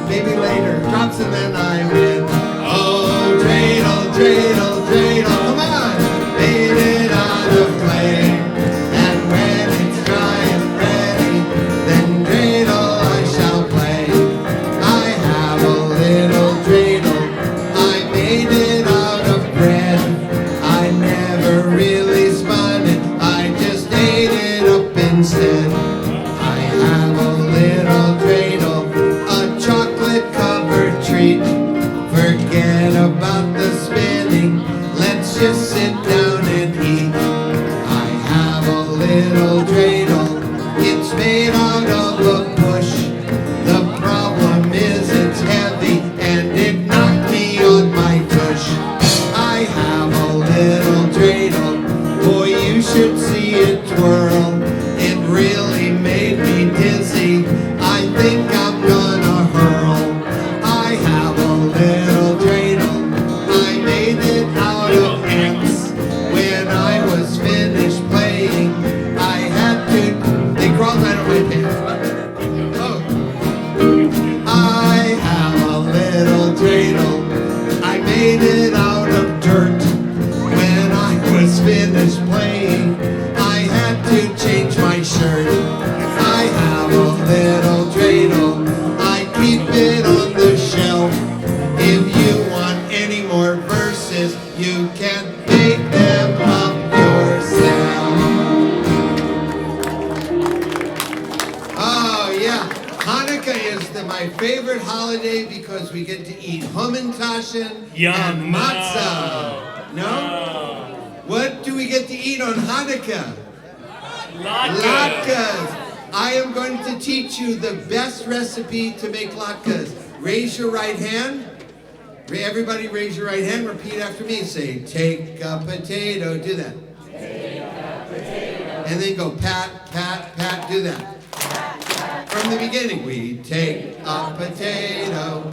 maybe later. Drops and then I win. Oh, dreidel, dreidel, dreidel, come on. Made it out of clay. And when it's dry and ready, then dreidel I shall play. I have a little dreidel. I made it out of bread. I never really spun it. I just ate it up instead. I have a little dreidel, a chocolate-covered treat. Forget about the spinning, let's just sit down and eat. I have a little dreidel, it's made out of a bush. The problem is it's heavy and it knocked me on my tush. I have a little dreidel, boy you should see it twirl. It really made me dizzy, I think I'm gonna hurl. I have a little dreidel, I made it out of ants. When I was finished playing, I had to, they crawled right on my pants. Oh. I have a little dreidel, I made it out of dirt. When I was finished playing, I had to change my shirt. I have a little dreidel, I keep it on the shelf. If you want any more verses, you can make them up yourself. Oh yeah, Hanukkah is my favorite holiday because we get to eat Hamantaschen and matzah. No? What do we get to eat on Hanukkah? Latkes. I am going to teach you the best recipe to make latkes. Raise your right hand. Everybody raise your right hand. Repeat after me. Say, take a potato. Do that. Take a potato. And then go pat, pat, pat. Do that. From the beginning. We take a potato.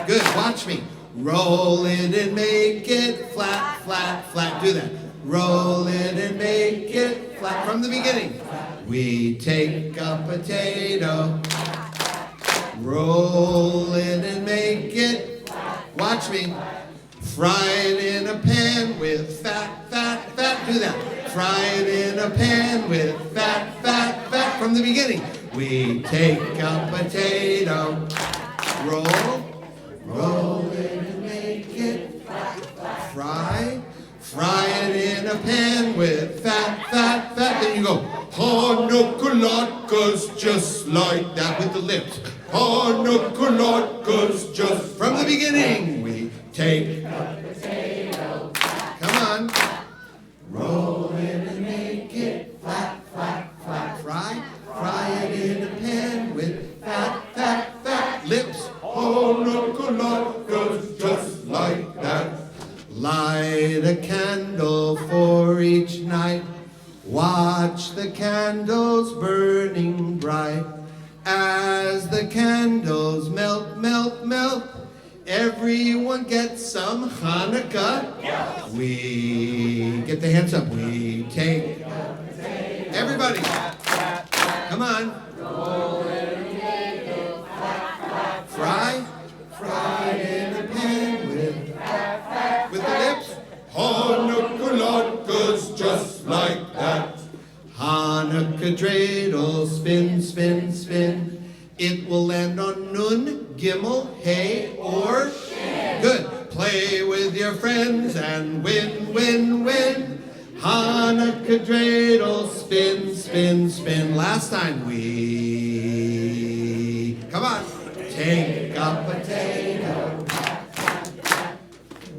Good. Watch me. Roll it and make it flat, flat, flat. Do that. Roll it and make it flat. From the beginning. We take a potato. Roll it and make it. Watch me. Fry it in a pan with fat, fat, fat. Do that. Fry it in a pan with fat, fat, fat. From the beginning. We take a potato. Roll it and make it fry it in a pan with fat, fat, fat. Then you go, Hanukkah latkes, just like that with the lips. Hanukkah latkes, just from the beginning. We take a potato. Come on. Roll it and make it flat, flat, flat. Fry it in a pan with fat, fat, fat lips. Hanukkah latkes, just like that. Light a candle for each night. Watch the candles burning bright. As the candles melt, melt, melt, everyone gets some Hanukkah. Yes. We get the hands up. We take everybody. Come on. Fry in a pan with the lips. Hanukkah latkes, just like that. Hanukkah dreidel, spin, spin, spin. It will land on nun, gimel, hey, or shin. Good. Play with your friends and win, win, win. Hanukkah dreidel, spin, spin, spin. Last time we, come on. Take a potato.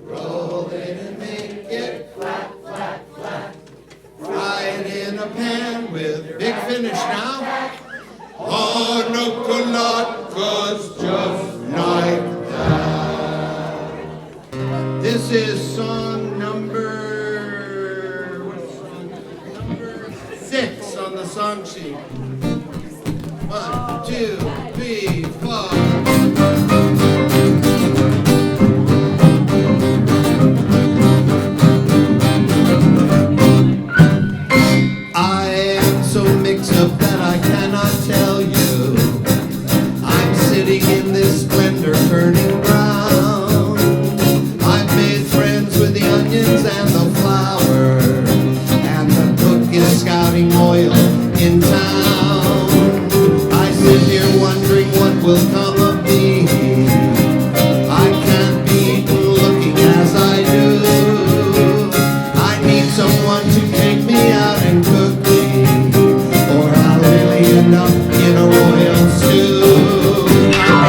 Roll it and make it flat, flat, flat. Fry it in a pan with big finish now. Hanukkah latkes, just like that. This is song number 6 on the song sheet. 1, 2, 3, 4. Up that I cannot tell you. I'm sitting in in this splendor turning brown. I've made friends with the onions and the flour, and the cook is scouting oil in town. I sit here wondering what will come of me. I can't be looking as I do. I need someone to take me out and cook me, or I'll really end up in a royal stew. I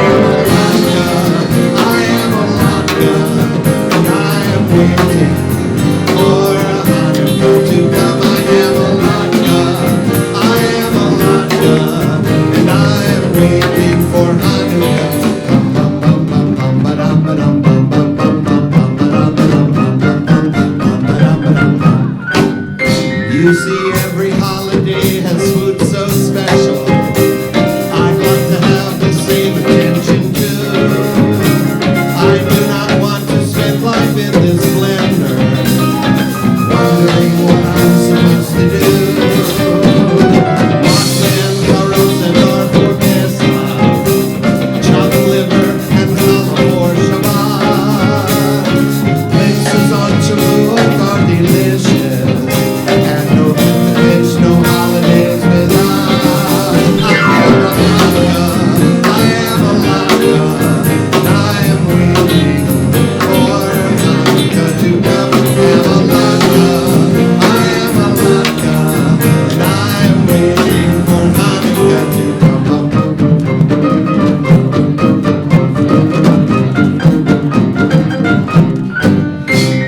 am Alaska, and I am waiting for a Hanukkah to come. I am Alaska, and I am waiting for Hanukkah to come. You see, every holiday has food so special. I'd like to have the same attention too. I do not want to spend life in this splendor, wondering what I'm supposed to do. Marksman, Carosin, or for Pesach, chopped liver and challah for Shabbat. Places on Shavuot are delicious, and no fish, no holidays without. I am Alaska, and I am waiting for Hanukkah to come. I am Alaska, and I am waiting for Hanukkah to come.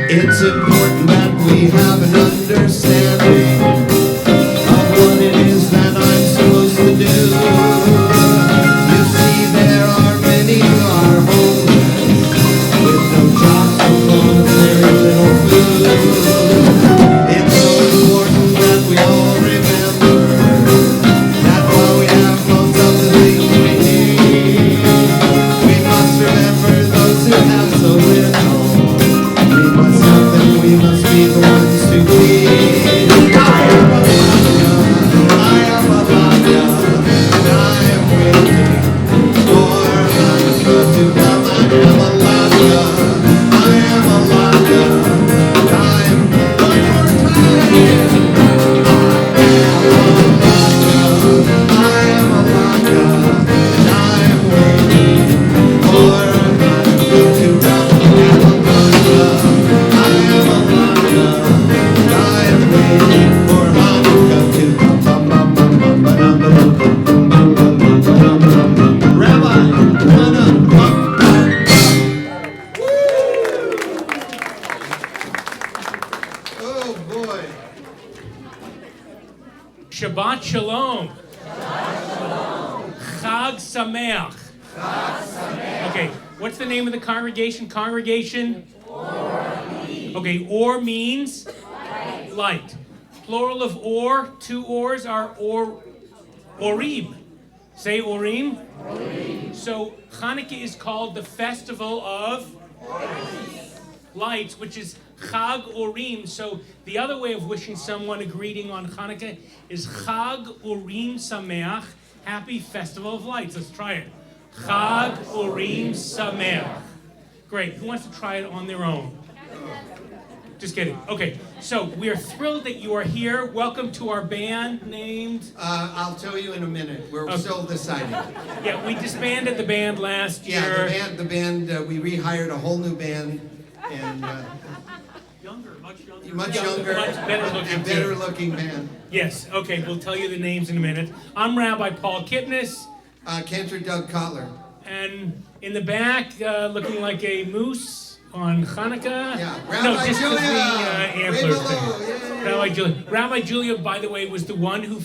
It's important that we have an understanding of what it is that I'm supposed to do. You see, there are many who are homeless, with no jobs, no clothes, very little food. It's so important that we all remember that while we have most of the things we need, we must remember those who have so little. We must help them, we must be the ones to feed. I am Alaska, and I am waiting for Hanukkah to come. I am Alaska, and I am one more time. I am Alaska, and I am waiting for Hanukkah to come. I am Alaska, and I am waiting for Hanukkah to come. Rabbi, come on up. Oh boy. Shabbat Shalom. Chag Sameach. Okay, what's the name of the congregation? Congregation? Okay, or means? Light. Plural of or, two ors are orim. Say orim. So Hanukkah is called the festival of lights, which is Chag Urim. So the other way of wishing someone a greeting on Hanukkah is Chag Urim Sameach, Happy Festival of Lights. Let's try it. Chag Urim Sameach. Great. Who wants to try it on their own? Just kidding. Okay, so we are thrilled that you are here. Welcome to our band named... I'll tell you in a minute. We're still deciding. Yeah, we disbanded the band last year. Yeah, the band, we rehired a whole new band, and much younger, Much better looking, and better looking band. Yes, okay, we'll tell you the names in a minute. I'm Rabbi Paul Kipnis. Cantor Doug Kotler. And in the back, looking like a moose on Hanukkah. Yeah, Rabbi Julia. Antlers. Yeah. Rabbi Julia. Rabbi Julia, by the way, was the one who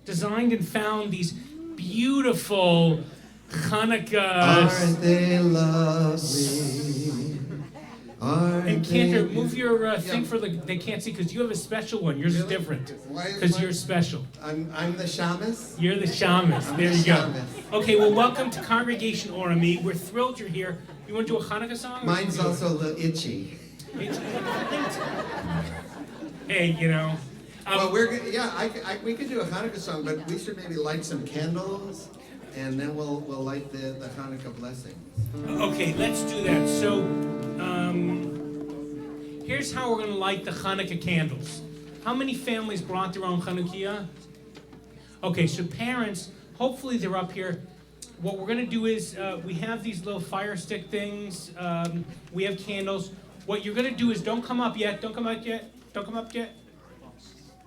designed and found these beautiful Hanukkah. Aren't they lovely? And Cantor, move your thing for they can't see because you have a special one. Yours is different because you're special. I'm the shamus. You're the shamus. There you go. Okay, well, welcome to Congregation Orami. We're thrilled you're here. You want to do a Hanukkah song? Mine's also a little itchy. Hey, you know. Well, we could do a Hanukkah song, but we should maybe light some candles. and then we'll light the Hanukkah blessing. Okay, let's do that. So, here's how we're going to light the Hanukkah candles. How many families brought their own Hanukkah? Okay, so parents, hopefully they're up here. What we're going to do is we have these little fire stick things. We have candles. What you're going to do is don't come up yet. Don't come up yet. Don't come up yet.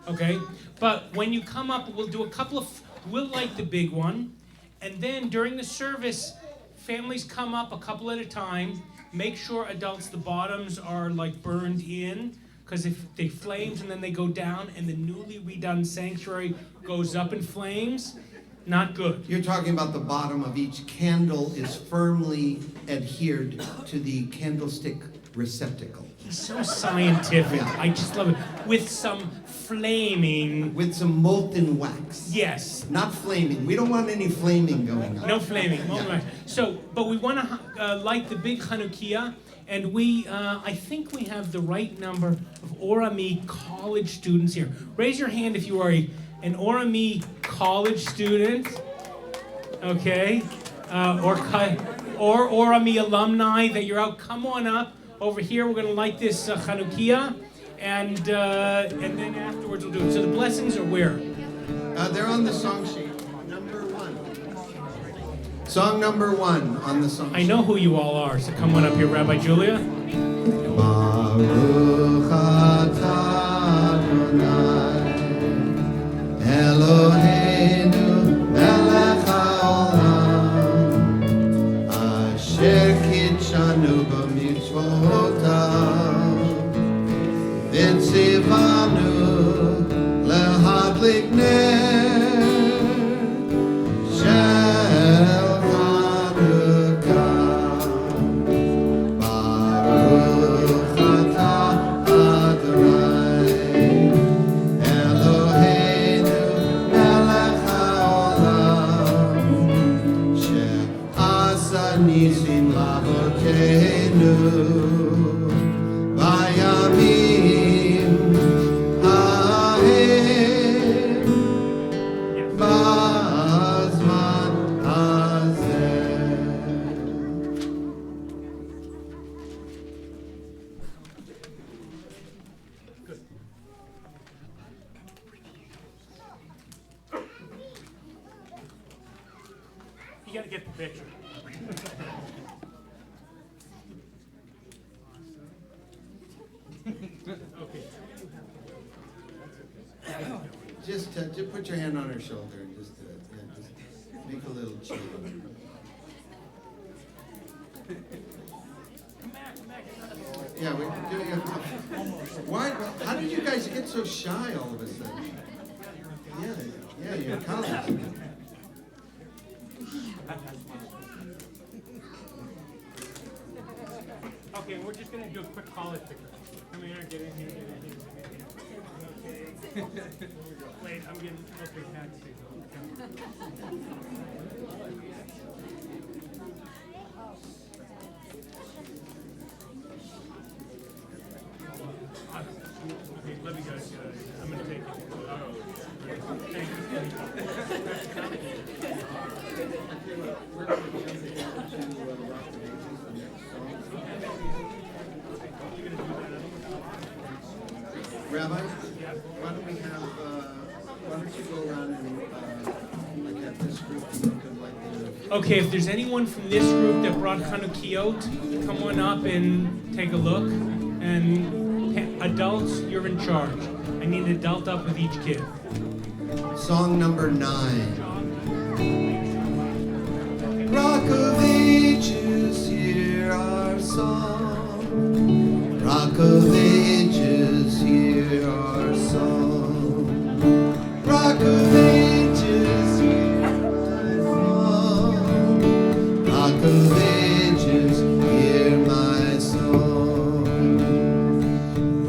Okay? But when you come up, we'll do a couple of... We'll light the big one. And then during the service, families come up a couple at a time. Make sure adults, the bottoms are like burned in. Because if they flames and then they go down and the newly redone sanctuary goes up in flames, not good. You're talking about the bottom of each candle is firmly adhered to the candlestick receptacle. He's so scientific. Yeah. I just love it. With some flaming. With some molten wax. Yes. Not flaming. We don't want any flaming going on. No flaming. Yeah. So, but we want to light the big Hanukkah, and I think we have the right number of Orami college students here. Raise your hand if you are an Orami college student, okay, or Orami alumni that you're out. Come on up over here. We're going to light this Hanukkah, and then afterwards we'll do it. So the blessings are where? They're on the song sheet. Number 1. Song number 1 on the song sheet. I know who you all are, so come on up here, Rabbi Julia. Baruch atah Adonai Eloheinu melech haolam asher kitshanu b'mitzvotav v'tzivanu lehadlik ner shel Hanukkah. Baruch atah Adonai Eloheinu melech haolam she'asa nisim la'avoteinu vayamim hahem b'zman hazeh. You got to get the picture. Okay. Just put your hand on her shoulder and just make a little cheer. Yeah, we do. Why? How did you guys get so shy all of a sudden? Yeah, you're college. Okay, we're just gonna do a quick college picture. Come here, get in here, get in here. Okay. Wait, I'm getting taxi. Okay, let me go. I'm gonna take it. Thank Rabbi, why don't you go around and like at this group and look at like the... Okay, if there's anyone from this group that brought Hanukkah, come on up and take a look. And adults, you're in charge. I need an adult up with each kid. Song number 9. Rock of Ages, hear our song. Rock of Ages, hear our song. Rock of Ages, hear my song. Rock of Ages, hear my song.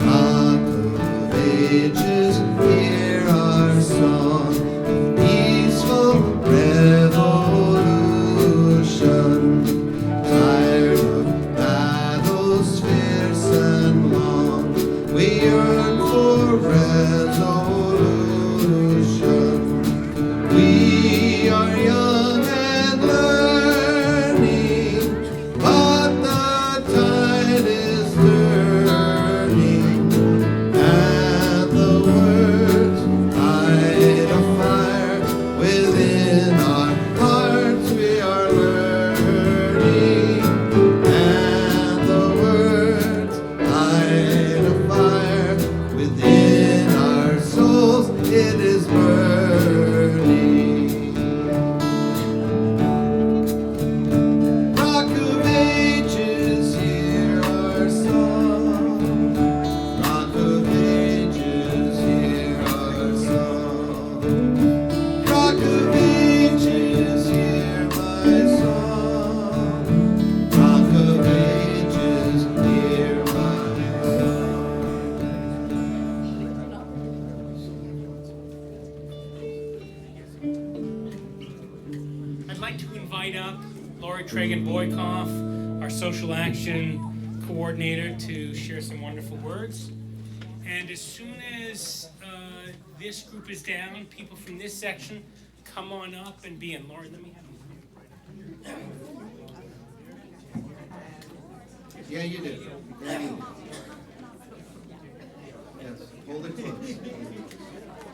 Rock of Ages, hear our song. Peaceful revolution, tired of battles fierce and long. We yearn for resolution. We are young Tragan Boykoff, our social action coordinator, to share some wonderful words. And as soon as this group is down, people from this section come on up and be in. Lauren, let me have them. Yeah, you do. Yeah, you do. Yes, hold it close.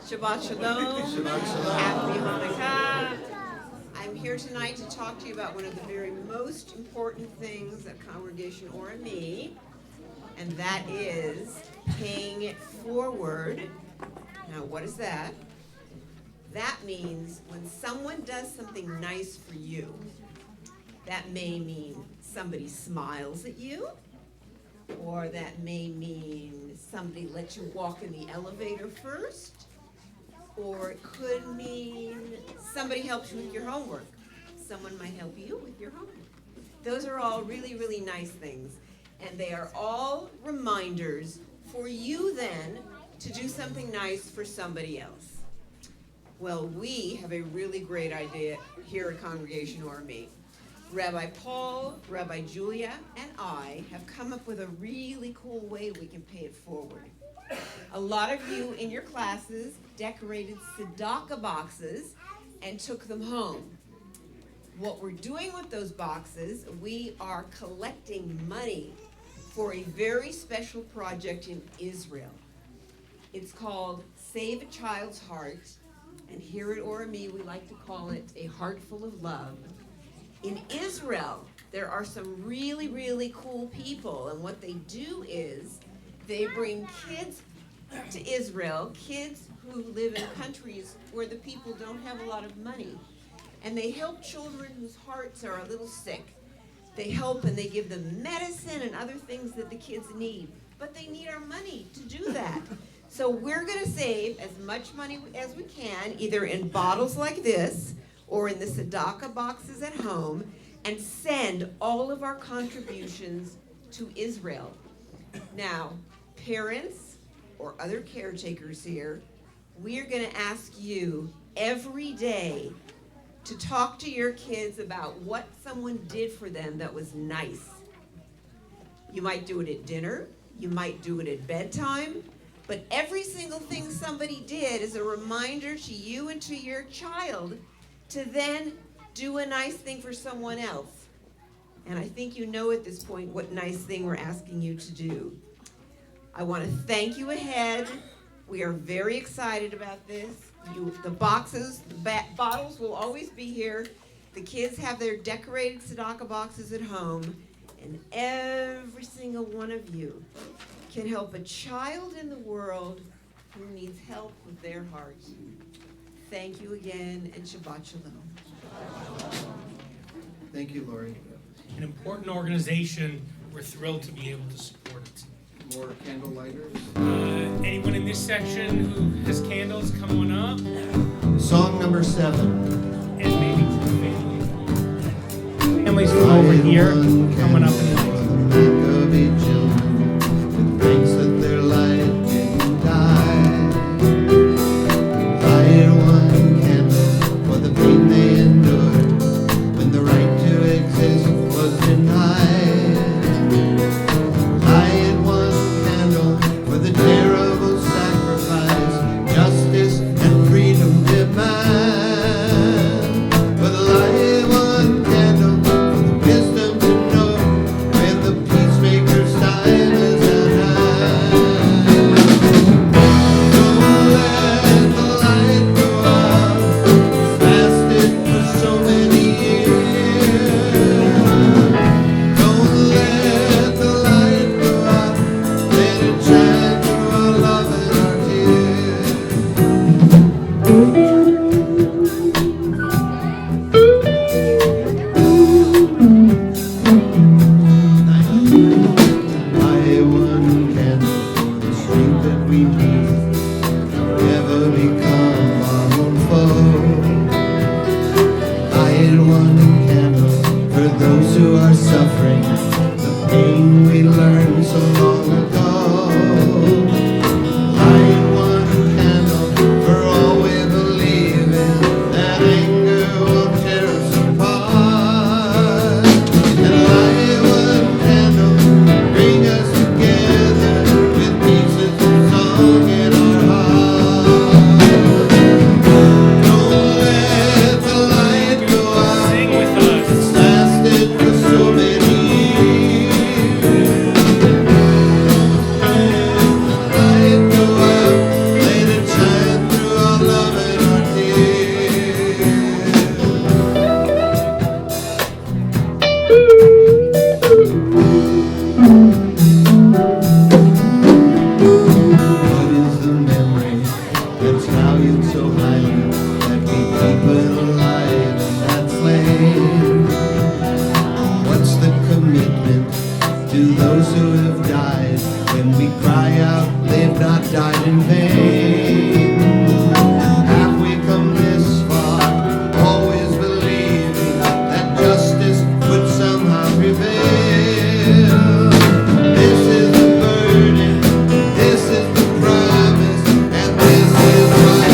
Shabbat Shalom. Shabbat Shalom. Happy Hanukkah. I'm here tonight to talk to you about one of the very most important things at Congregation Ora Me, and that is paying it forward. Now, what is that? That means when someone does something nice for you, that may mean somebody smiles at you, or that may mean somebody lets you walk in the elevator first, or it could mean somebody helps you with your homework. Someone might help you with your homework. Those are all really, really nice things, and they are all reminders for you then to do something nice for somebody else. Well, we have a really great idea here at Congregation Ora Me. Rabbi Paul, Rabbi Julia, and I have come up with a really cool way we can pay it forward. A lot of you in your classes decorated tzedakah boxes and took them home. What we're doing with those boxes, we are collecting money for a very special project in Israel. It's called Save a Child's Heart, and here at Ora Me we like to call it a heart full of love. In Israel, there are some really, really cool people, and what they do is they bring kids to Israel, kids who live in countries where the people don't have a lot of money, and they help children whose hearts are a little sick. They help and they give them medicine and other things that the kids need, but they need our money to do that. So we're going to save as much money as we can, either in bottles like this or in the tzedakah boxes at home, and send all of our contributions to Israel. Now, parents or other caretakers here, we are going to ask you every day to talk to your kids about what someone did for them that was nice. You might do it at dinner, you might do it at bedtime, but every single thing somebody did is a reminder to you and to your child to then do a nice thing for someone else. And I think you know at this point what nice thing we're asking you to do. I want to thank you ahead. We are very excited about this. The boxes, the bottles will always be here. The kids have their decorated tzedakah boxes at home, and every single one of you can help a child in the world who needs help with their heart. Thank you again, and Shabbat Shalom. Thank you, Lori. An important organization. We're thrilled to be able to support it. More candle lighters. Anyone in this section who has candles, come on up. Song number 7. And maybe families from over here coming up and Thanks that their light didn't die. Light one candle for the pain they endured when the right to exist was denied. Light one candle for the terrible sacrifice justice and freedom demand. But light one candle for the wisdom to know when the peacemaker's time is at hand. Don't let the light go out. It's lasted for so many years. Don't let the light go out. Let it shine through our love and our tears. Light one candle for the strength that we need to never become our own foe. Light one candle for those who are suffering the pain we learned so long ago. Light one candle for all we believe in, that anger won't tear us apart. What is the memory that's valued so highly that we keep it alive in that flame? What's the commitment to those who have died when we cry out they've not died in vain? Have we come this far, always believing that justice would somehow prevail? This is the burden, this is the promise, and this is why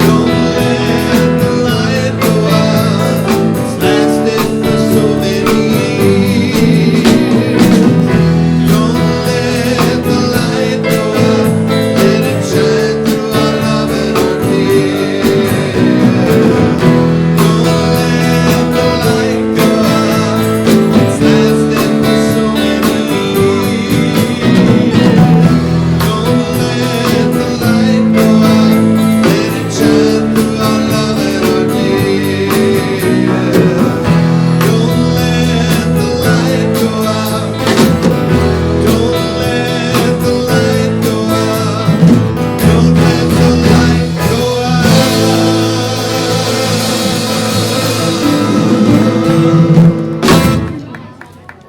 don't let the light go out. It's lasted for so many years. Don't let the light go out. Let it shine through our love and our tears. Don't let the light go out. It's lasted for so many years. Don't let the light go out. Let it shine through our love and our tears. Don't let the light go out. Don't let the light go out. Don't let the light go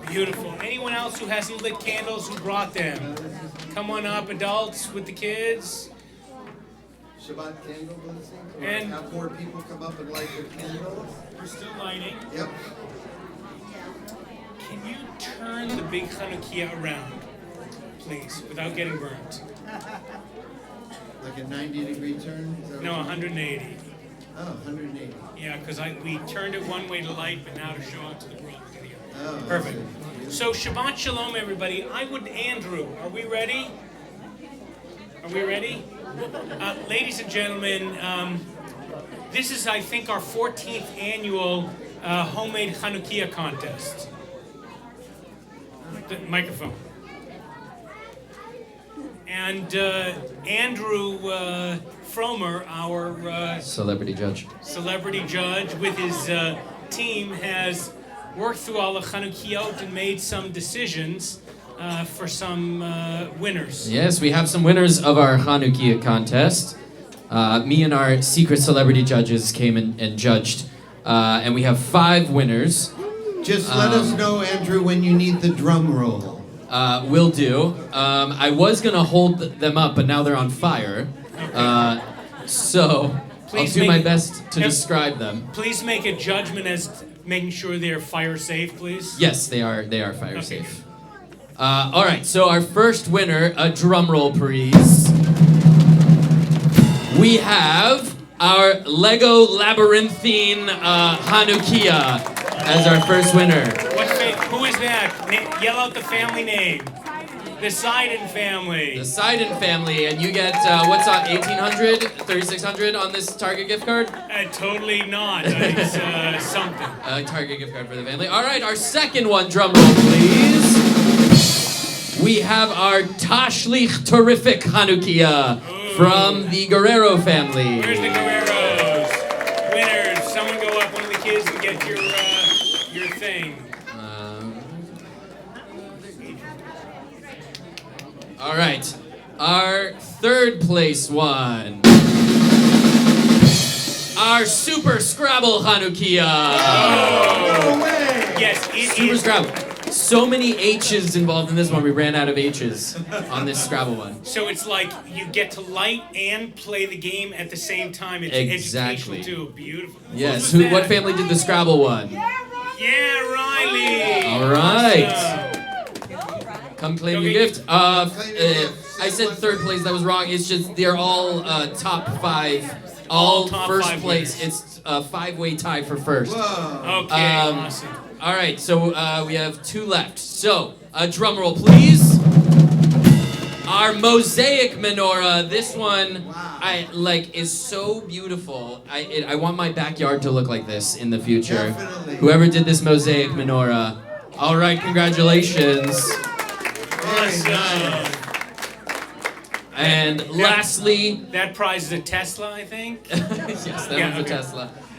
Beautiful. Anyone else who hasn't lit candles, who brought them? Come on up, adults with the kids. Shabbat candle blessing. And- have more people come up and light their candles. We're still lighting. Yep. Can you turn the big Chanukiah around, please, without getting burnt? Like a 90-degree turn? Is that what No, you- 180. Oh, 180. Yeah, because we turned it one way to light, but now to show out to the world. Oh, I Perfect. see. So Shabbat Shalom, everybody. Andrew, are we ready? Are we ready? Ladies and gentlemen, this is, I think, our 14th annual homemade Chanukiah contest. The microphone. And Andrew Fromer, our Celebrity judge. celebrity judge, with his team, has worked through all the Chanukiot and made some decisions for some winners. Yes, we have some winners of our Chanukiah contest. Me and our secret celebrity judges came and judged. And we have 5 winners. Just let us know, Andrew, when you need the drum roll. Will do. I was going to hold them up, but now they're on fire. So Please I'll do my make- best to Yep. describe them. Please make a judgment as making sure they're fire safe, please. Yes, they are fire Okay. safe. All right, so our first winner, a drum roll, please. We have our Lego Labyrinthine Hanukkah as our first winner. Who is that? Yell out the family name. The Sidon family. The Sidon family, and you get, what's on, 1,800, 3,600 on this Target gift card? Totally not. It's something. Target gift card for the family. All right, our second one, drum roll, please. We have our Tashlich Terrific Hanukkah from the Guerrero family. Where's the Guerreros? Winners. Someone go up, one of the kids, and get your thing. All right, our third place one. Our Super Scrabble Hanukkah. No way! Yes, it Super is. Scrabble. So many H's involved in this one. We ran out of H's on this Scrabble one. So it's like you get to light and play the game at the same time. It's Exactly. educational too. Beautiful. Yes. Who's What that? family did the Scrabble one? Yeah, Riley. All right. Awesome. Come claim Go your get- gift. Claim your gift. I said third place. That was wrong. It's just they're all top 5. All top first 5 place. winners. It's a 5-way tie for first. Whoa. Okay, Um, awesome. All right, so we have 2 left. So, drum roll, please. Our mosaic menorah. This one, is so beautiful. I want my backyard to look like this in the future. Definitely. Whoever did this mosaic menorah. All right, congratulations. Very nice. And lastly, That prize is a Tesla, I think. yes, that Yeah, was a okay. Tesla.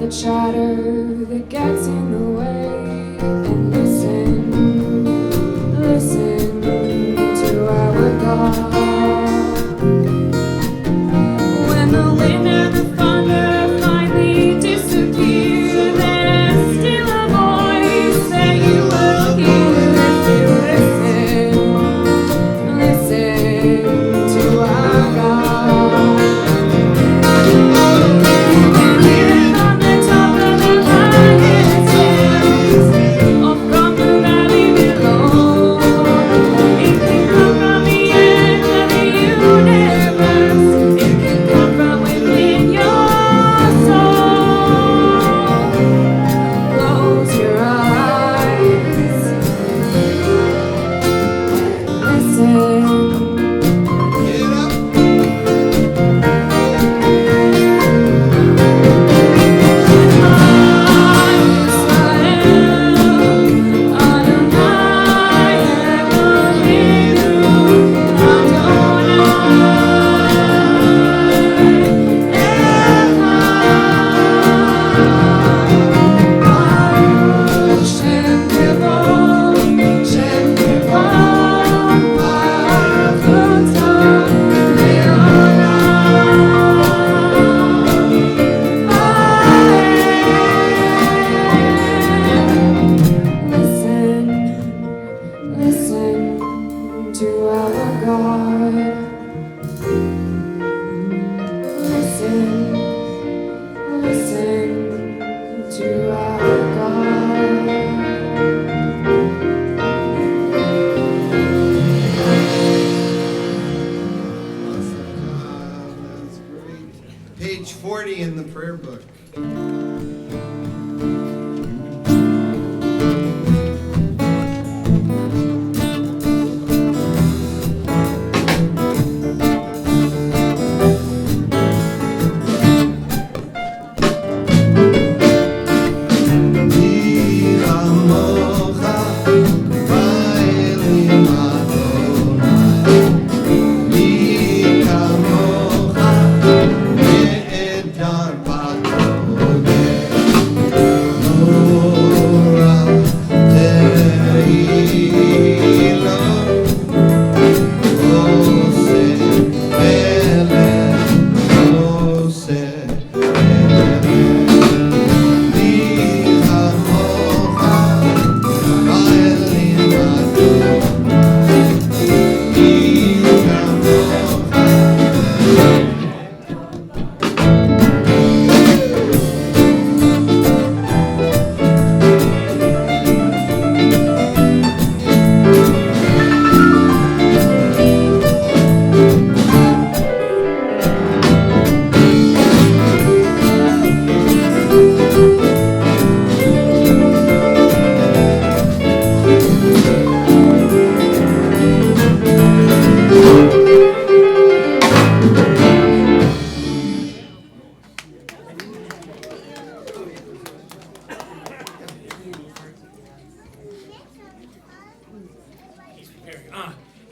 the chatter that gets in the way, and listen to our God. When the wind and the thunder finally disappear, there's still a voice that you will hear if you listen to our God. You can hear it from the top of the highest hills, or from the valley below. It can come from the end of the universe. It can come from within your soul. Close your eyes and listen. Get up. Listen to our God. Listen to our God. That's great. Page 40 in the prayer book.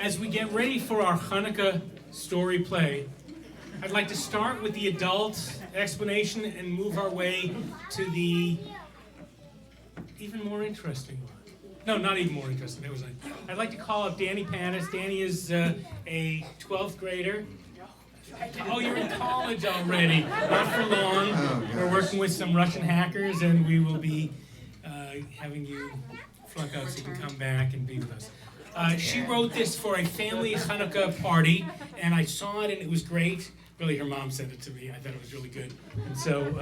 As we get ready for our Hanukkah story play, I'd like to start with the adult explanation and move our way to the even more interesting one. No, not even more interesting. It was I'd like to call up Danny Panis. Danny is a 12th grader. Oh, you're in college already. Not for long. We're working with some Russian hackers, and we will be having you flunk out so you can come back and be with us. She wrote this for a family Hanukkah party, and I saw it, and it was great. Really, her mom sent it to me. I thought it was really good. And so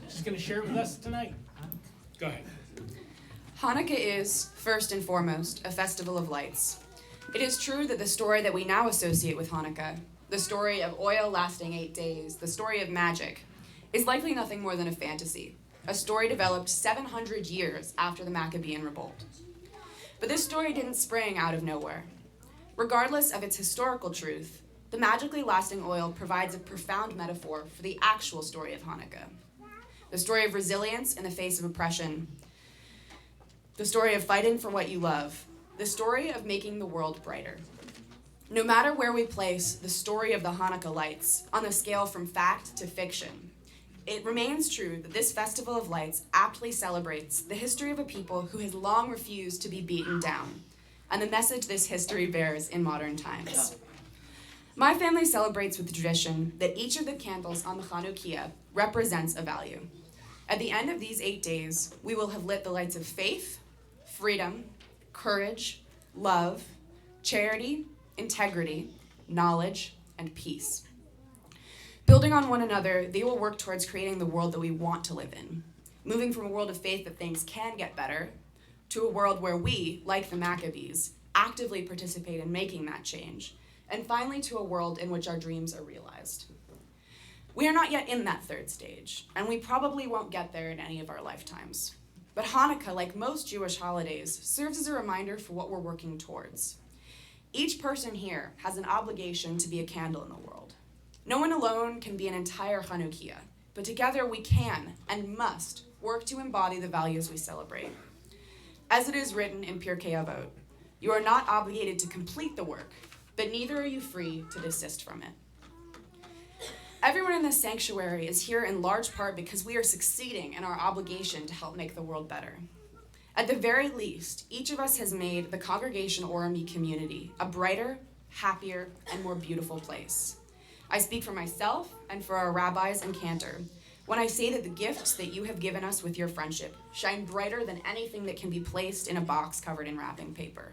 she's going to share it with us tonight. Go ahead. Hanukkah is, first and foremost, a festival of lights. It is true that the story that we now associate with Hanukkah, the story of oil lasting 8 days, the story of magic, is likely nothing more than a fantasy, a story developed 700 years after the Maccabean revolt. But this story didn't spring out of nowhere. Regardless of its historical truth, the magically lasting oil provides a profound metaphor for the actual story of Hanukkah. The story of resilience in the face of oppression, the story of fighting for what you love, the story of making the world brighter. No matter where we place the story of the Hanukkah lights on the scale from fact to fiction, It remains true that this Festival of Lights aptly celebrates the history of a people who has long refused to be beaten down, and the message this history bears in modern times. My family celebrates with the tradition that each of the candles on the Chanukiah represents a value. At the end of these 8 days, we will have lit the lights of faith, freedom, courage, love, charity, integrity, knowledge, and peace. Building on one another, they will work towards creating the world that we want to live in, moving from a world of faith that things can get better to a world where we, like the Maccabees, actively participate in making that change, and finally to a world in which our dreams are realized. We are not yet in that third stage, and we probably won't get there in any of our lifetimes. But Hanukkah, like most Jewish holidays, serves as a reminder for what we're working towards. Each person here has an obligation to be a candle in the world. No one alone can be an entire Chanukiah, but together we can and must work to embody the values we celebrate. As it is written in Pirkei Avot, you are not obligated to complete the work, but neither are you free to desist from it. Everyone in this sanctuary is here in large part because we are succeeding in our obligation to help make the world better. At the very least, each of us has made the Congregation Orami community a brighter, happier, and more beautiful place. I speak for myself and for our rabbis and cantor when I say that the gifts that you have given us with your friendship shine brighter than anything that can be placed in a box covered in wrapping paper.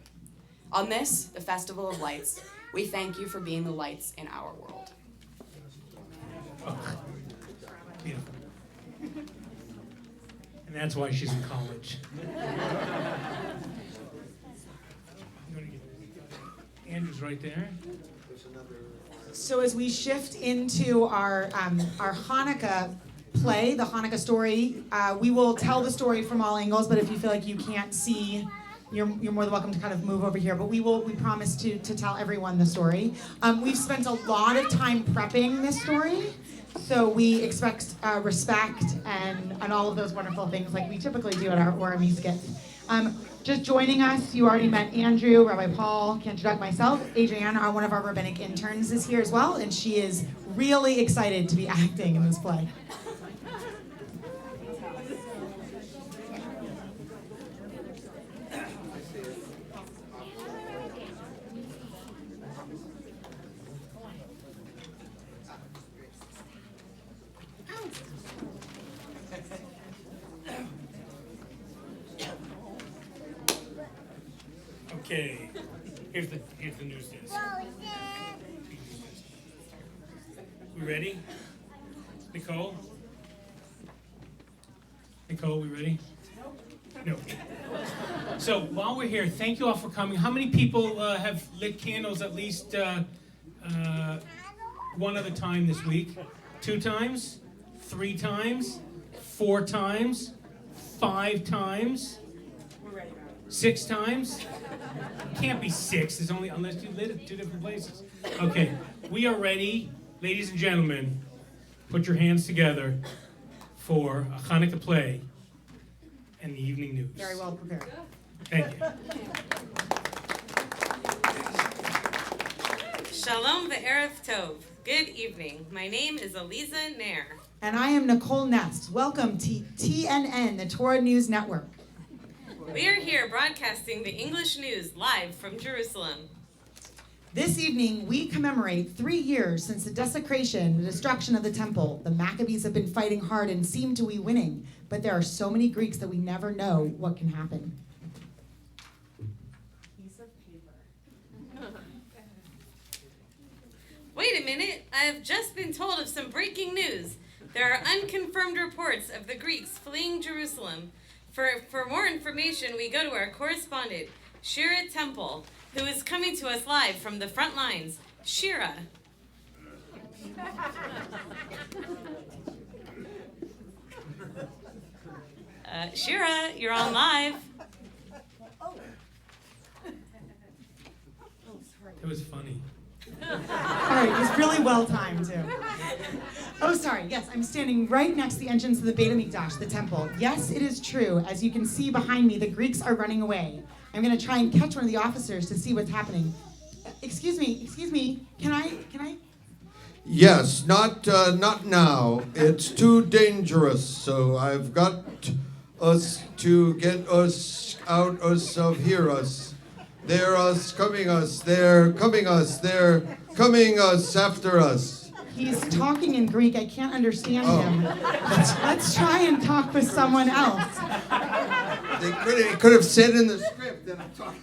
On this, the Festival of Lights, we thank you for being the lights in our world. Beautiful. And that's why she's in college. Andrew's right there. So as we shift into our Hanukkah play, the Hanukkah story, we will tell the story from all angles, but if you feel like you can't see, you're more than welcome to kind of move over here, but we promise to tell everyone the story. We've spent a lot of time prepping this story, so we expect respect and all of those wonderful things like we typically do at our Orami skits. Just joining us, you already met Andrew, Rabbi Paul, Cantor Doug, myself. Adrienne, one of our rabbinic interns, is here as well, and she is really excited to be acting in this play. Okay, here's the news desk. We ready? Nicole? Nicole, we ready? No. So while we're here, thank you all for coming. How many people have lit candles at least one other time this week? 2 times? 3 times? 4 times? 5 times? 6 times? Can't be 6. There's only, unless you lit at 2 different places. Okay, we are ready, ladies and gentlemen. Put your hands together for a Hanukkah play and the evening news. Very well prepared. Thank you. Shalom ve'erev tov. Good evening. My name is Aliza Nair. And I am Nicole Nest. Welcome to TNN, the Torah News Network. We are here broadcasting the English news live from Jerusalem. This evening, we commemorate 3 years since the desecration, the destruction of the temple. The Maccabees have been fighting hard and seem to be winning, but there are so many Greeks that we never know what can happen. Piece of paper. Wait a minute. I have just been told of some breaking news. There are unconfirmed reports of the Greeks fleeing Jerusalem. For more information, we go to our correspondent, Shira Temple, who is coming to us live from the front lines. Shira. Shira, you're on live. It was funny. All right, it was really well timed, too. Oh, sorry. Yes, I'm standing right next to the entrance of the Beit HaMikdash, the temple. Yes, it is true. As you can see behind me, the Greeks are running away. I'm going to try and catch one of the officers to see what's happening. Excuse me. Can I? Yes, not now. It's too dangerous. So I've got us to get us out us of here us. They're us coming us. They're coming us. They're coming us after us. He's talking in Greek. I can't understand Oh. him. Let's try and talk with someone else. They could have said in the script that I'm talking.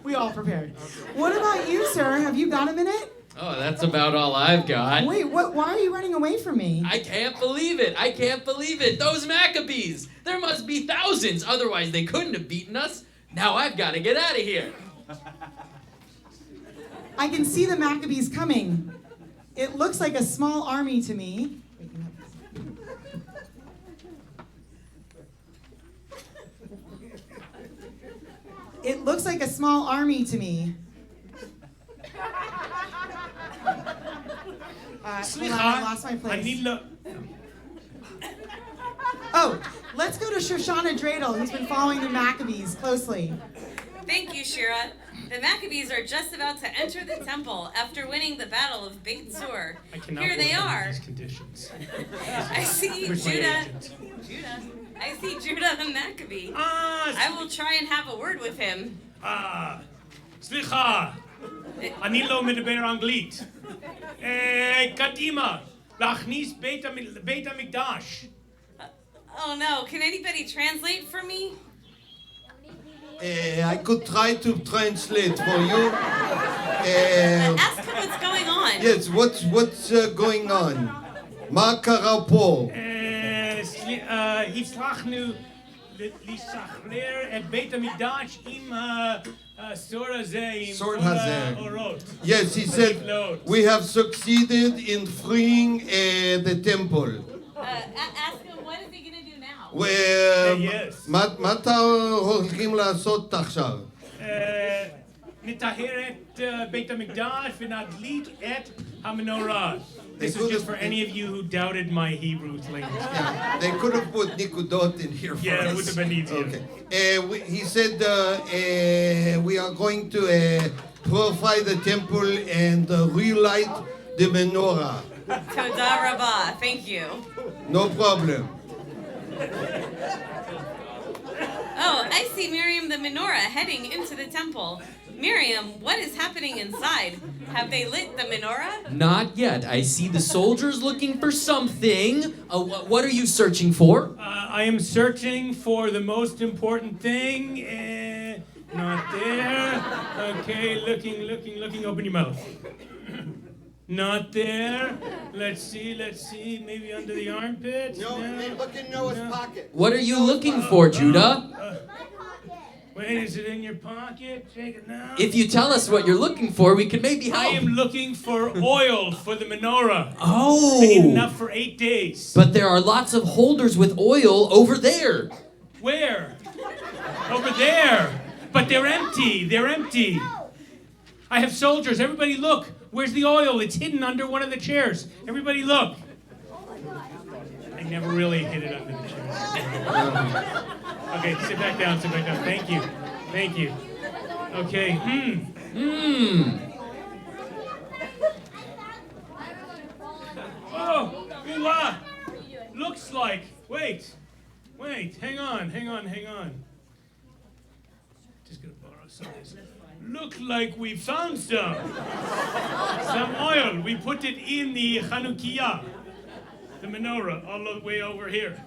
We all prepared. What about you, sir? Have you got a minute? Oh, that's about all I've got. Wait, what? Why are you running away from me? I can't believe it. I can't believe it. Those Maccabees. There must be thousands. Otherwise, they couldn't have beaten us. Now I've got to get out of here. I can see the Maccabees coming. It looks like a small army to me. It looks like a small army to me. Hold on, I lost my place. אני לא... Oh, let's go to Shoshana Dreidel, who's been following the Maccabees closely. Thank you, Shira. The Maccabees are just about to enter the temple after winning the Battle of Beit Sur. I cannot Here they work under are. these conditions. I see Where's my Judah. agent? I see Judah the Maccabee. I will try and have a word with him. סליחה, אני לא מדבר אנגלית. קדימה, להכניס בית המקדש. Oh no, can anybody translate for me? I could try to translate for you. Ask him what's going on. Yes, what's going on? מה קרה פה? הצלחנו לשחרר את בית המקדש עם הסור הזה, עם Sword כל הזה. האורות. Yes, he said we have succeeded in freeing the temple. Ask him what is he gonna do now? Yes. מה אתה הולכים לעשות עכשיו? נטהר את בית המקדש ונדליק את המנורה. This is just for any of you who doubted my Hebrew language. Yeah, they could have put nikudot in here for Yeah, us. it would have been easier. Okay. He said we are going to purify the temple and relight the menorah. Toda Rabbah, thank you. No problem. Oh, I see Miriam the menorah heading into the temple. Miriam, what is happening inside? Have they lit the menorah? Not yet. I see the soldiers looking for something. What are you searching for? I am searching for the most important thing. Not there. Okay, looking. Open your mouth. Not there. Let's see. Maybe under the armpits. No, hey, look in Noah's pocket. What are you looking for, Judah? Wait, is it in your pocket? Take it now. If you tell us what you're looking for, we can maybe I help. am looking for oil for the menorah. I Oh. need enough for 8 days. But there are lots of holders with oil over there. Where? Over there. But they're empty. I have soldiers. Everybody look. Where's the oil? It's hidden under one of the chairs. Everybody look. I never really hid it under the chairs. Okay, sit back down. Thank you. Okay, Oh, Ula. Looks like. Wait. Hang on. Just gonna borrow some of this. Look like we found some oil. We put it in the Chanukiah, the menorah, all the way over here.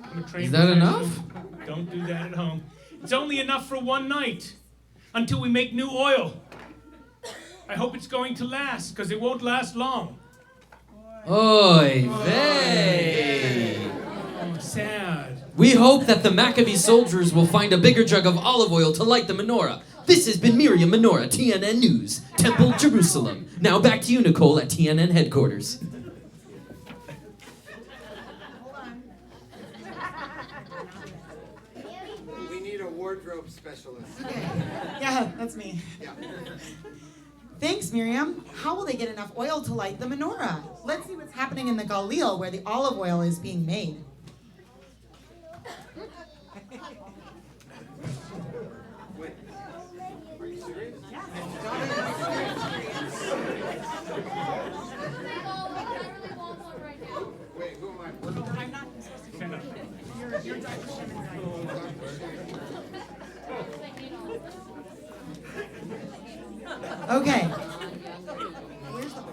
I'm a trained Is that professional. enough? Don't do that at home. It's only enough for one night, until we make new oil. I hope it's going to last, because it won't last long. Oy vey. Oh, sad. We hope that the Maccabee soldiers will find a bigger jug of olive oil to light the menorah. This has been Miriam Menorah, TNN News, Temple, Jerusalem. Now back to you, Nicole, at TNN headquarters. We need a wardrobe specialist. Yeah, that's me. Yeah. Thanks, Miriam. How will they get enough oil to light the menorah? Let's see what's happening in the Galil, where the olive oil is being made. Wait. Are you serious? Yeah. Wait, who am I? I'm not supposed to. You're Dr. Okay. Where's the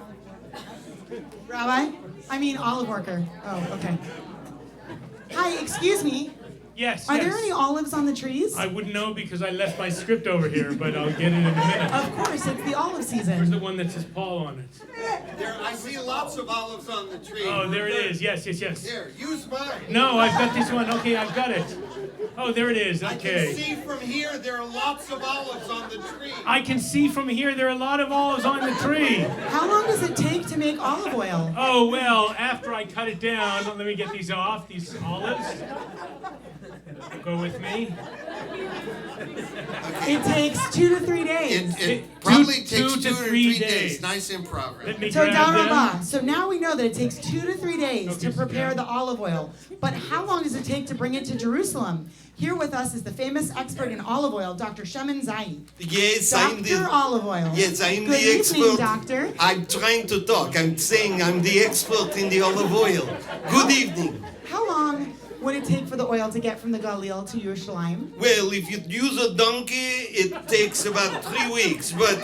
Rabbi? I mean olive worker. Oh, okay. Hi, excuse me. Yes, Are yes. there any olives on the trees? I wouldn't know because I left my script over here, but I'll get it in a minute. Of course, it's the olive Where's season. the one that says Paul on it? There, I see lots of olives on the tree. Oh, there it is. Yes, yes, yes. Here, use mine. No, I've got this one. Okay, I've got it. Oh, there it is. I can Okay. see from here there are lots of olives on the tree. I can see from here there are a lot of olives on the tree. How long does it take to make olive oil? Oh, well, after I cut it down, let me get these off, these olives. Go with me. It takes 2 to 3 days. It probably Two takes to 2 or three 3 days. days. Nice improv. Let me So grab down them. Rabbah. So now we know that it takes 2 to 3 days Okay, to so prepare down. the olive oil. But how long does it take to bring it to Jerusalem? Here with us is the famous expert in olive oil, Dr. Shemin Zai. Yes, I'm Dr. the Olive Oil. yes, I'm Good the evening, expert. doctor. I'm trying to talk. I'm saying I'm the expert in the olive oil. Good evening. How long would it take for the oil to get from the Galil to Yerushalayim? Well, if you use a donkey, it takes about 3 weeks. But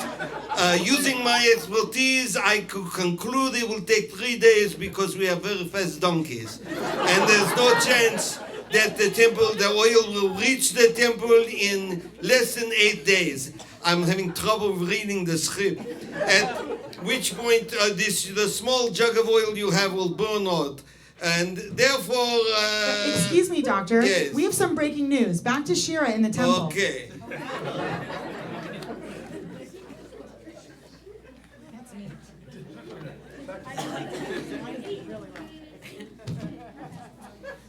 using my expertise, I could conclude it will take 3 days because we have very fast donkeys, and there's no chance that the oil will reach the temple in less than 8 days. I'm having trouble reading the script. At which point, the small jug of oil you have will burn out. And therefore... Excuse me, doctor. yes. We have some breaking news. Back to Shira in the temple. Okay.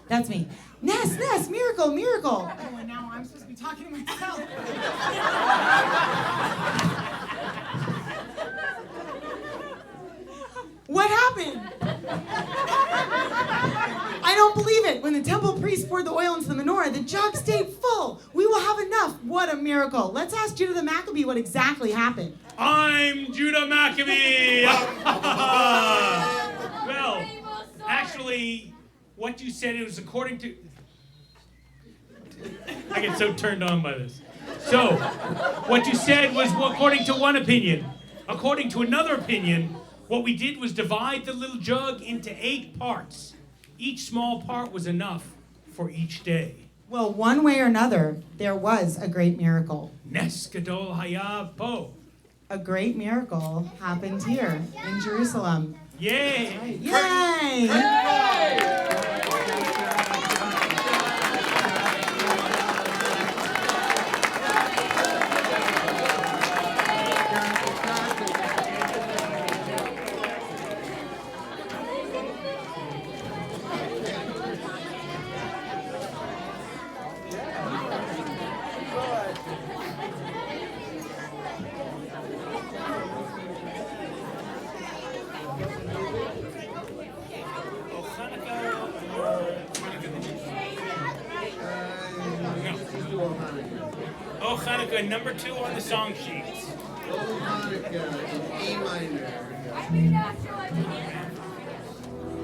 That's me. Ness, miracle, miracle. Oh, and now I'm supposed to be talking to myself. What happened? I don't believe it. When the temple priest poured the oil into the menorah, the jug stayed full. We will have enough. What a miracle. Let's ask Judah the Maccabee what exactly happened. I'm Judah Maccabee. Well, actually, what you said, it was according to... I get so turned on by this. So, what you said was according to one opinion. According to another opinion, what we did was divide the little jug into 8 parts. Each small part was enough for each day. Well, one way or another, there was a great miracle. Nes Gadol Haya Po. A great miracle happened here in Jerusalem. Yay! Yay! Oh, Hanukkah, number 2 on the song sheets. Oh, Hanukkah, E minor. Hanukkah, come light the menorah.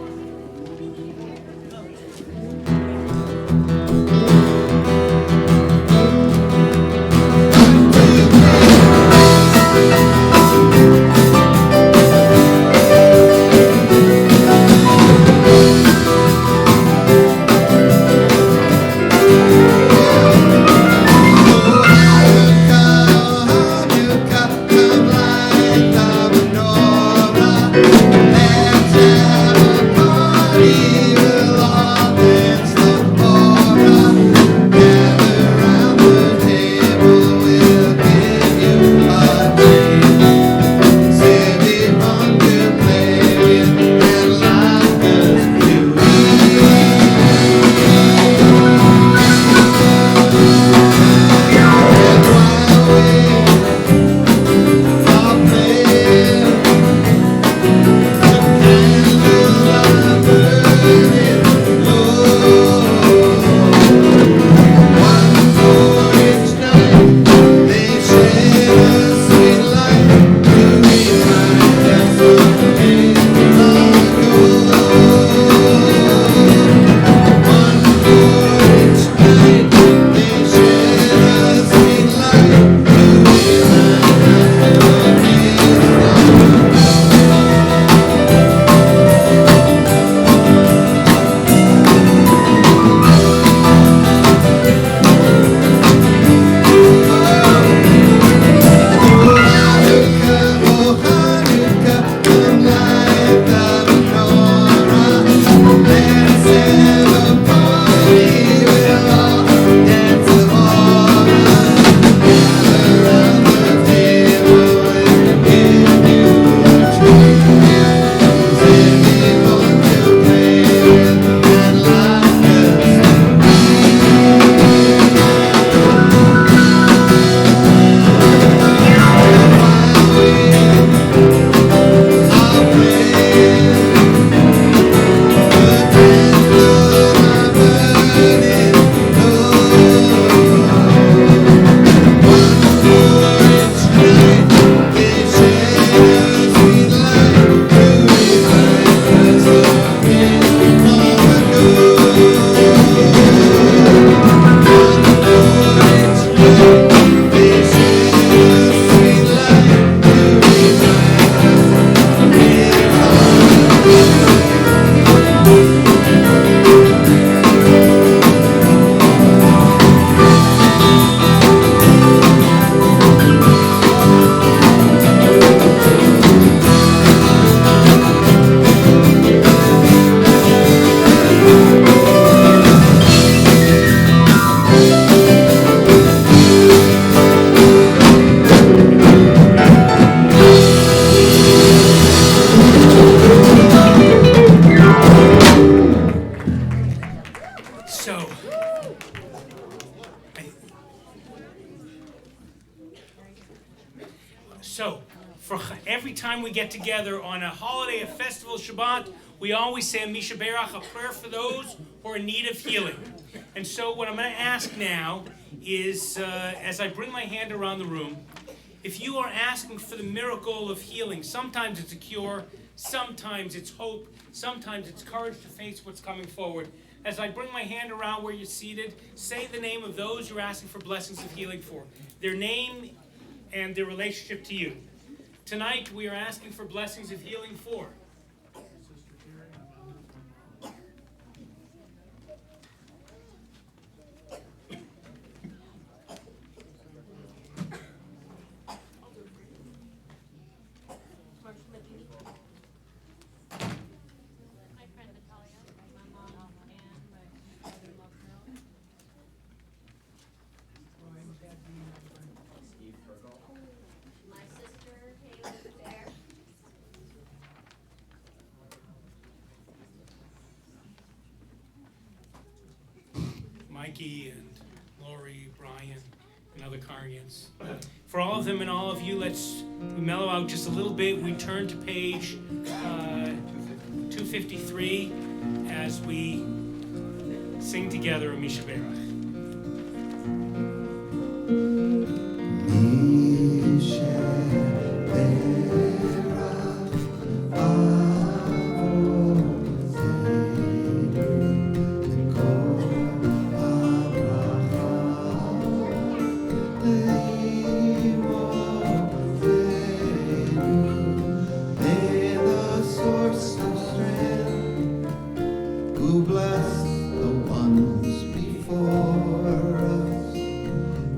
So, for every time we get together on a holiday, a festival, Shabbat, we always say a Misha Berach, a prayer for those who are in need of healing. And so what I'm going to ask now is, as I bring my hand around the room, if you are asking for the miracle of healing, sometimes it's a cure, sometimes it's hope, sometimes it's courage to face what's coming forward. As I bring my hand around where you're seated, say the name of those you're asking for blessings of healing for, their name and their relationship to you. Tonight, we are asking for blessings of healing for Mikey and Lori, Brian, and other Carnians. For all of them and all of you, let's mellow out just a little bit. We turn to page 253 as we sing together a Misha Berach. Who bless the ones before us,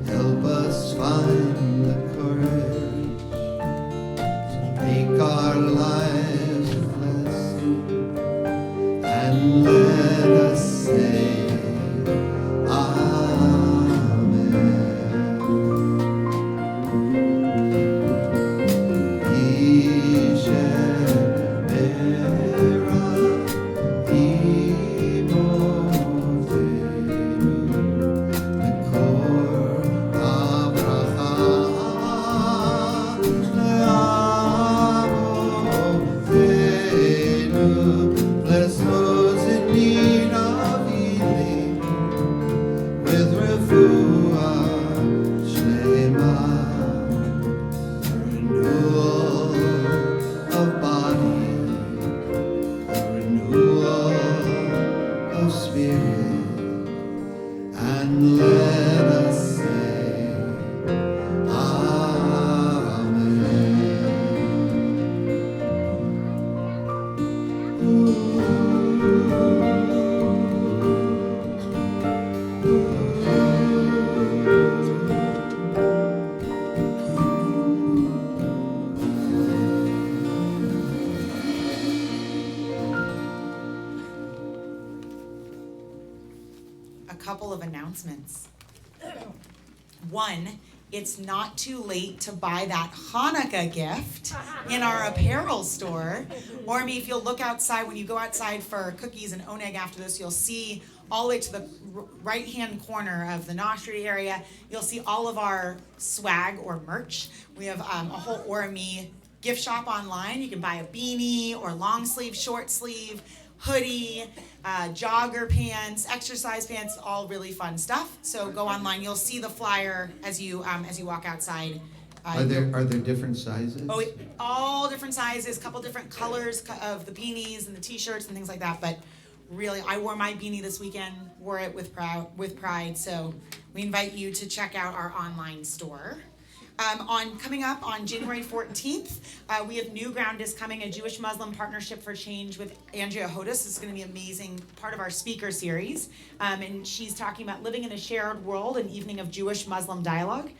help us find the courage to make our lives a blessing, and let us say bless those in need. A couple of announcements. One, it's not too late to buy that Hanukkah gift in our apparel store. Or maybe if you'll look outside, when you go outside for cookies and oneg after this, you'll see all the way to the right-hand corner of the Nostri area, you'll see all of our swag or merch. We have a whole Orami gift shop online. You can buy a beanie or long sleeve, short sleeve, hoodie, jogger pants, exercise pants, all really fun stuff. So go online. You'll see the flyer as you walk outside. Are there different sizes? Oh, all different sizes, couple different colors of the beanies and the t-shirts and things like that. But really, I wore my beanie this weekend, wore it with pride. So we invite you to check out our online store. Coming up on January 14th, we have New Ground is coming, a Jewish-Muslim partnership for change with Andrea Hodis. This is going to be amazing, part of our speaker series. And she's talking about living in a shared world, an evening of Jewish-Muslim dialogue.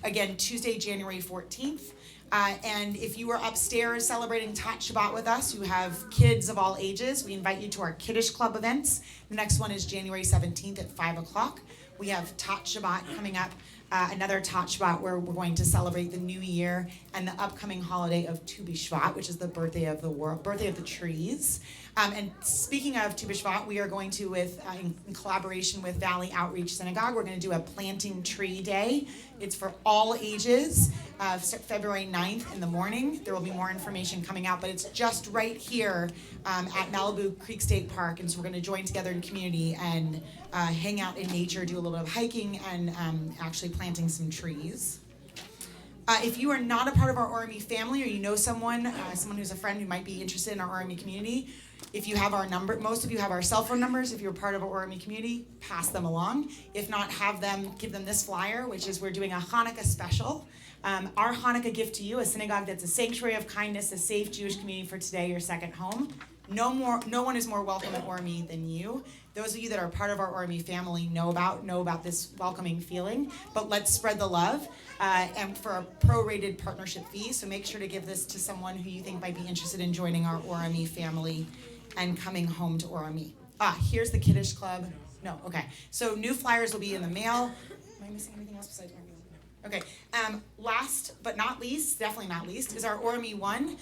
Again, Tuesday, January 14th. And if you are upstairs celebrating Tat Shabbat with us, you have kids of all ages, we invite you to our Kiddush Club events. The next one is January 17th at 5 o'clock. We have Tat Shabbat coming up. Another Tat Shabbat where we're going to celebrate the new year and the upcoming holiday of Tu B'Shvat, which is the birthday of the world, birthday of the trees. And speaking of Tu B'Shvat, we are going to, in collaboration with Valley Outreach Synagogue, we're going to do a planting tree day. It's for all ages, February 9th in the morning. There will be more information coming out, but it's just right here at Malibu Creek State Park. And so we're going to join together in community and hang out in nature, do a little bit of hiking, and actually planting some trees. If you are not a part of our Orami family, or you know someone who's a friend who might be interested in our Orami community, if you have our number, most of you have our cell phone numbers. If you're part of our Orami community, pass them along. If not, give them this flyer, which is we're doing a Hanukkah special. Our Hanukkah gift to you, a synagogue that's a sanctuary of kindness, a safe Jewish community for today, your second home. No one is more welcome at Orami than you. Those of you that are part of our Orami family know about this welcoming feeling. But let's spread the love, and for a prorated partnership fee. So make sure to give this to someone who you think might be interested in joining our Orami family and coming home to Orami. Here's the Kiddush Club. No, okay. So new flyers will be in the mail. Am I missing anything else besides Orami? Okay, last but not least, definitely not least, is our Orami One.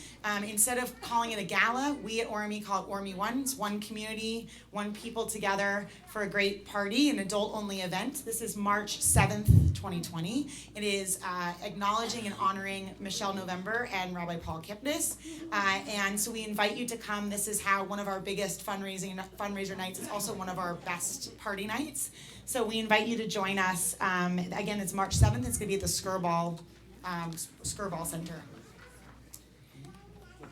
Instead of calling it a gala, we at Orami call it Orami One. It's one community, one people together for a great party, an adult-only event. This is March 7th, 2020. It is acknowledging and honoring Michelle November and Rabbi Paul Kipnis. And so we invite you to come. This is how one of our biggest fundraiser nights is also one of our best party nights. So we invite you to join us. Again, it's March 7th. It's going to be at the Skirball Center.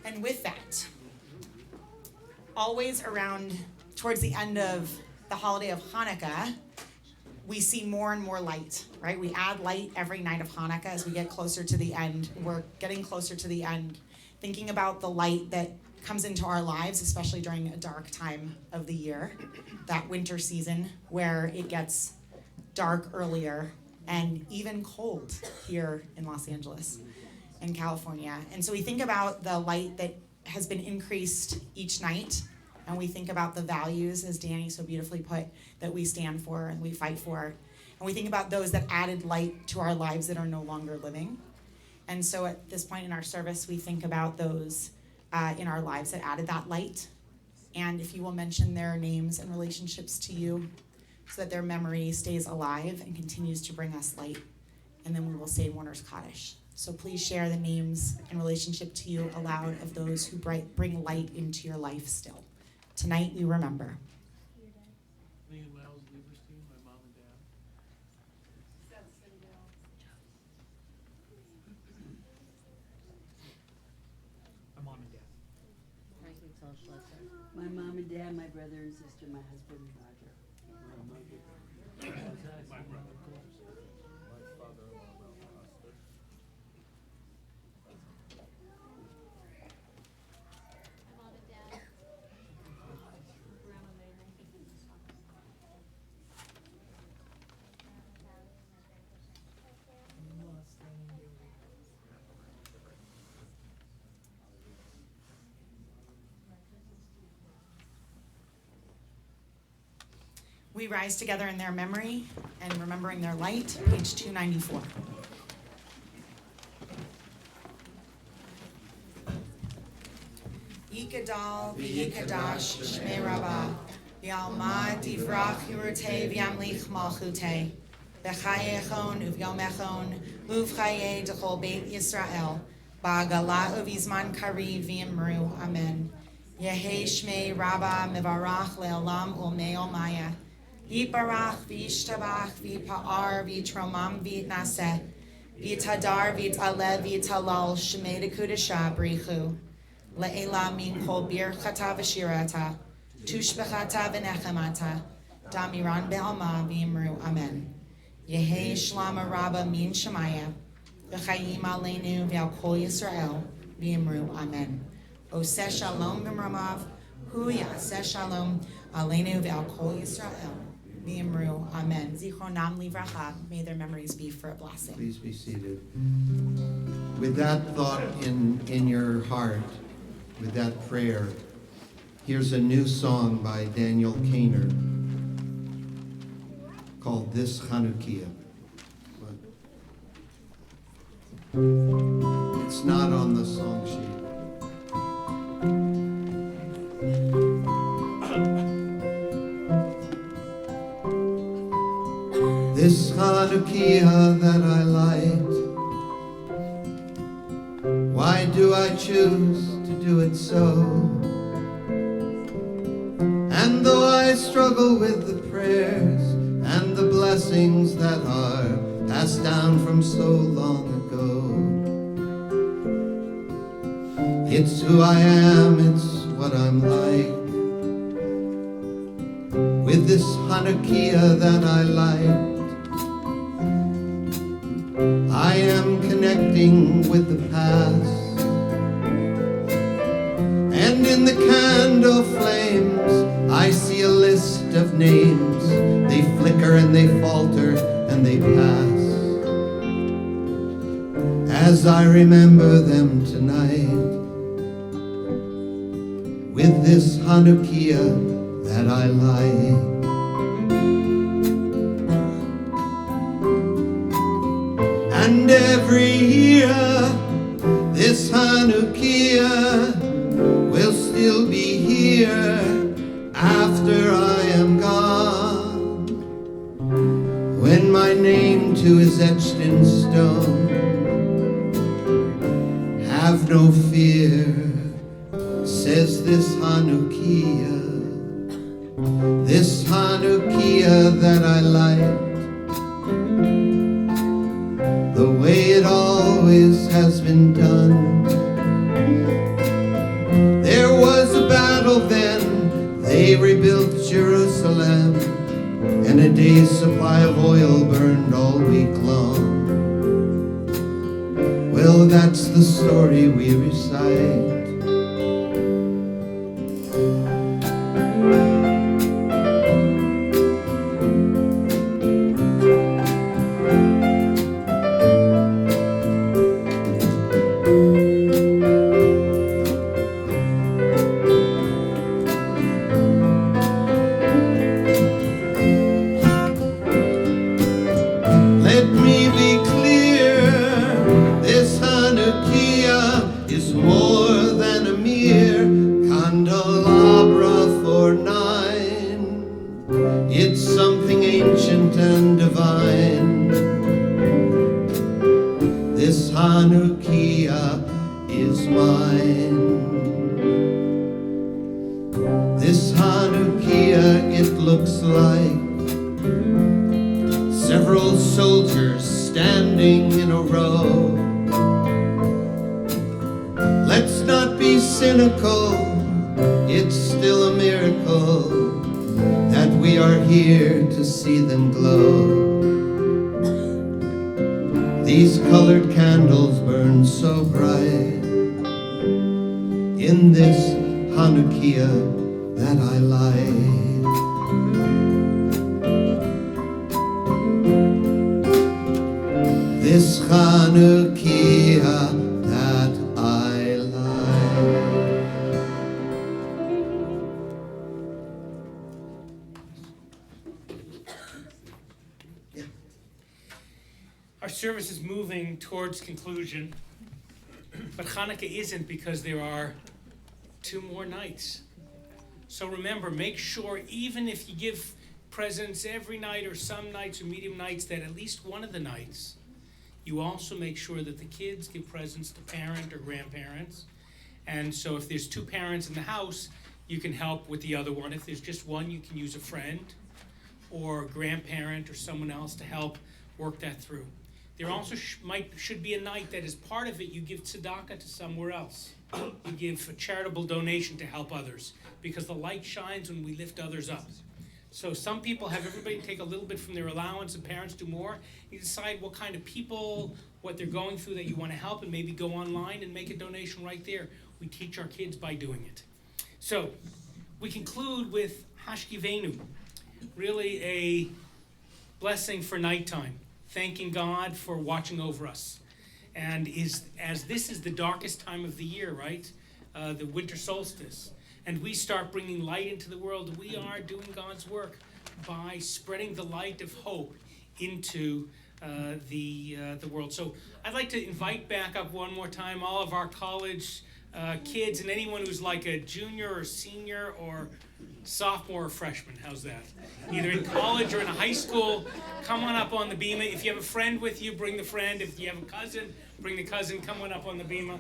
And with that, always around towards the end of the holiday of Hanukkah, we see more and more light, right? We add light every night of Hanukkah as we get closer to the end. We're getting closer to the end, thinking about the light that comes into our lives, especially during a dark time of the year, that winter season where it gets dark earlier and even cold here in Los Angeles and California. And so we think about the light that has been increased each night, and we think about the values, as Danny so beautifully put, that we stand for and we fight for. And we think about those that added light to our lives that are no longer living. And so at this point in our service, we think about those in our lives that added that light. And if you will mention their names and relationships to you so that their memory stays alive and continues to bring us light. And then we will say Warner's Kaddish. So please share the names and relationship to you aloud of those who bring light into your life still. Tonight we remember. Me and Miles Lieberstein, my mom and dad. My mom and dad. My mom and dad, my brother and sister, my husband, Roger. My brother, of course. We rise together in their memory and remembering their light, page 294. Yikadal v'yikadash shmei rabbah, v'alma divrach yurutei v'yamlich malchutei, v'chayechon uv'yomechon uv'chaye d'chol beit Yisrael, ba'agala uv'izman kari v'yimru, amen. Yehi shmei rabbah mevarach le'olam u'mei olmaya, v'yiparach v'yishtabach v'yipa'ar v'yitromam v'yitnaseh, v'yitadar v'yitaleh v'yitalal shmei d'kudashah brichu. Le'ela min kol birchata v'shirata, tushbechata v'nechemata, damiran be'alma v'imru, amen. Yehi shlama rabba min shemaya, v'chayim aleinu v'al kol Yisrael, v'imru, amen. Oseh shalom b'mramav, hu yaseh shalom, aleinu v'al kol Yisrael, v'imru, amen. Zichronam livracha, may their memories be for a blessing. Please be seated. With that thought in your heart, with that prayer, here's a new song by Daniel Kaner called This Chanukiah. It's not on the song sheet. This Chanukiah that I light, why do I choose to do it so? And though I struggle with the prayers and the blessings that are passed down from so long ago, it's who I am, it's what I'm like. With this Hanukkah that I light, I am connecting with the past. And in the candle flames, I see a list of names. They flicker and they falter and they pass. As I remember them tonight, with this Hanukkah that I light. And every year, this Hanukkah will still be here after I am gone. When my name too is etched in stone, have no fear, says this Hanukkah. This Hanukkah that I light, the way it always has been done. There was a battle then, they rebuilt Jerusalem, and a day's supply of oil burned all week long. Well, that's the story we recite. It's still a miracle that we are here to see them glow. These colored candles burn so bright in this Hanukkah that I light. This Hanukkah that I light. Our service is moving towards conclusion, but Hanukkah isn't because there are 2 more nights. So remember, make sure even if you give presents every night or some nights or medium nights, that at least one of the nights, you also make sure that the kids give presents to parent or grandparents. And so if there's 2 parents in the house, you can help with the other one. If there's just one, you can use a friend or a grandparent or someone else to help work that through. There also should be a night that as part of it, you give tzedakah to somewhere else. You give a charitable donation to help others, because the light shines when we lift others up. So some people have everybody take a little bit from their allowance and parents do more. You decide what kind of people, what they're going through that you want to help, and maybe go online and make a donation right there. We teach our kids by doing it. So we conclude with Hashkivenu, really a blessing for nighttime, thanking God for watching over us. And as this is the darkest time of the year, right? The winter solstice. And we start bringing light into the world. We are doing God's work by spreading the light of hope into the world. So I'd like to invite back up one more time all of our college kids and anyone who's like a junior or senior or sophomore or freshman. How's that? Either in college or in a high school, come on up on the bima. If you have a friend with you, bring the friend. If you have a cousin, bring the cousin. Come on up on the bima.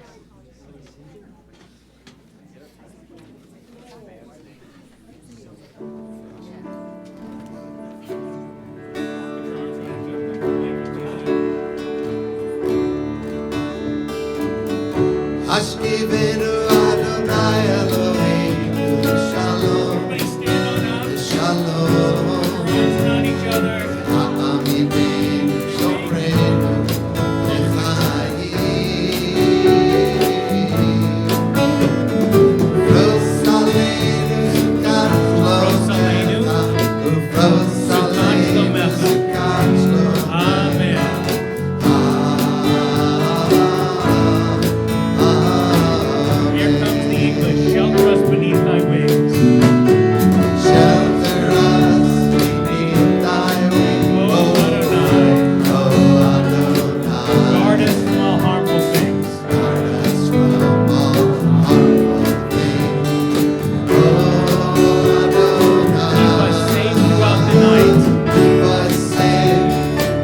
Hashkivenu Adonai Eloheinu Shalom. Everybody stand on up. Shalom. Hands on each other. Ha'amidenu Shoreinu Lechaim. Ufros Aleinu Sukkot Shlomecha. Ufros Aleinu Sukkot Shlomecha. Amen. Here comes the English. Shelter us beneath thy wings. Shelter us beneath thy wings, Oh, Adonai. oh Adonai. Guard us from all harmful things. Guard us from all harmful things. Oh Adonai. Keep us safe throughout the night Keep us safe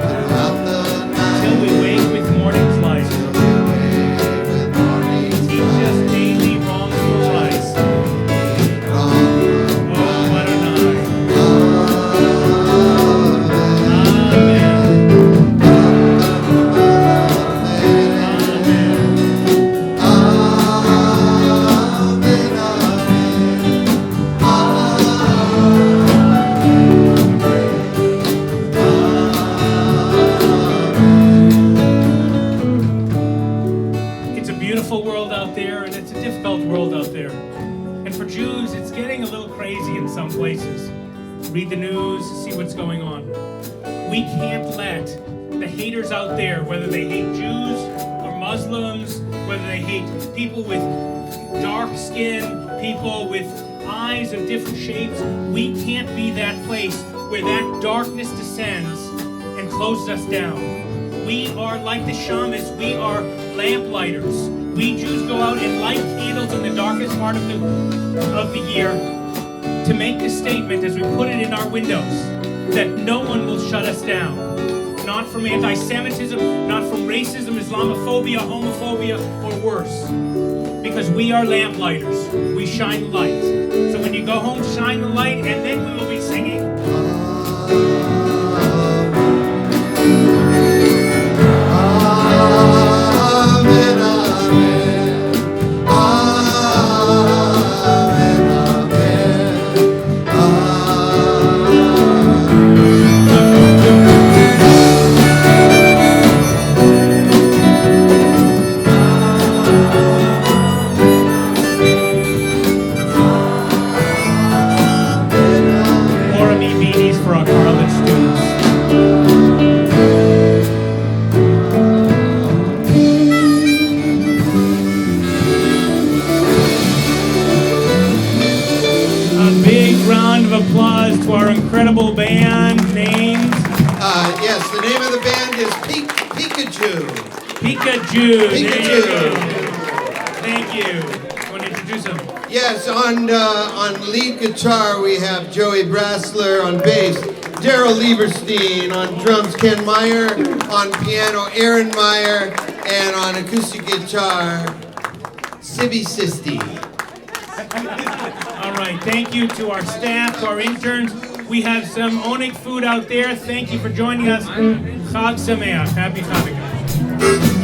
throughout the night. till we wake with morning's light. Till we wake with morning's Teach us light. daily wrong from right. Wrong from Oh, Adonai. It's a beautiful world out there, and it's a difficult world out there. And for Jews, it's getting a little crazy in some places. Read the news, see what's going on. We can't let the haters out there, whether they hate Jews or Muslims, whether they hate people with dark skin, people with eyes of different shapes, we can't be that place where that darkness descends and closes us down. We are like the shamans, we are lamplighters. We Jews go out and light candles in the darkest part of the year to make a statement as we put it in our windows that no one will shut us down. Not from anti-Semitism, not from racism, Islamophobia, homophobia, or worse. Because we are lamplighters. We shine light. So when you go home, shine the light, and then we will be singing. Amen, amen. Amen, amen. Orami beanies for our college students. A big round of applause to our incredible band named Yes, the name of the band is Pikachu. There you Pikachu. go. Thank you. You want to introduce him? Yes, on lead guitar we have Joey Brassler, on bass Daryl Lieberstein, on drums Ken Meyer, on piano Aaron Meyer, and on acoustic guitar Sibby Sisti. All right. Thank you to our staff, to our interns. We have some Onik food out there. Thank you for joining us. Chag Sameach. Happy Hanukkah.